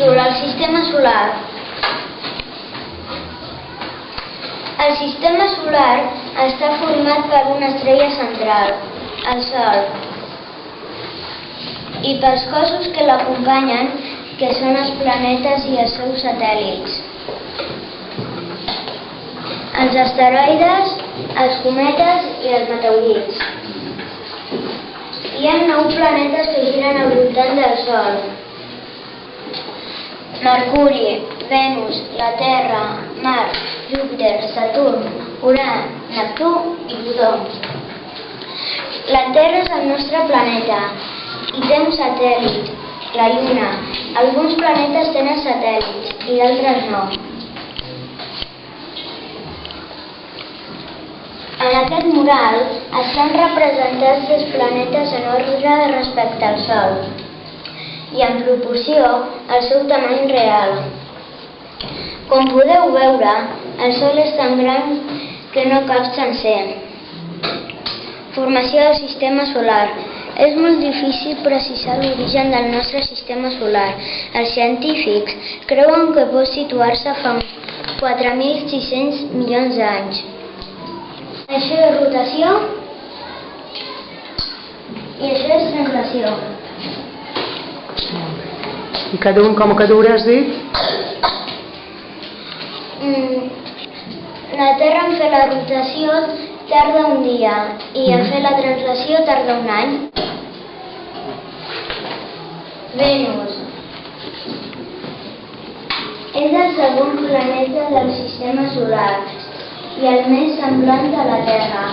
Títol: el sistema solar. El sistema solar està format per una estrella central, el Sol, i pels cossos que l'acompanyen, que són els planetes i els seus satèl·lits. Els asteroides, els cometes i els meteorits. Hi ha 9 planetes que giren al voltant del Sol: Mercuri, Venus, la Terra, Mart, Júpiter, Saturn, Urà, Neptú i Plutó. La Terra és el nostre planeta i té un satèl·lit, la Lluna. Alguns planetes tenen satèl·lits i d'altres no. En aquest mural estan representats els planetes en ordre respecte al Sol i en proporció al seu tamany real. Com podeu veure, el Sol és tan gran que no cap sencer. Formació del sistema solar. És molt difícil precisar l'origen del nostre sistema solar. Els científics creuen que pot situar-se fa 4.600 milions d'anys. Això és rotació i això és translació. I cada un com cada hora has dit? La Terra en fer la rotació tarda un dia i en fer la translació tarda un any. Venus és el segon planeta del sistema solar i el més semblant a la Terra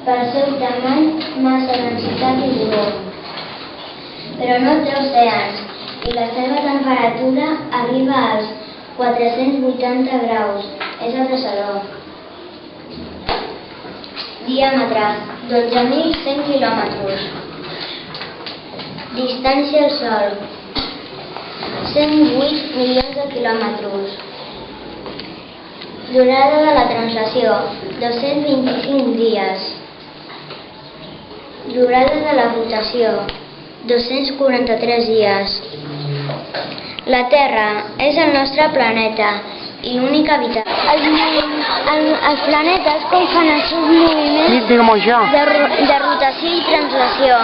pel seu tamany, massa, densitat i volum. Però no té oceans i la seva temperatura arriba als 480 graus. És abraçador. Diàmetre: 12.100 quilòmetres. Distància al Sol: 108 milions de quilòmetres. Durada de la translació: 225 dies. Durada de la rotació: 243 dies. La Terra és el nostre planeta i únic habitat. Els planetes com fan els seus moviments de rotació i translació.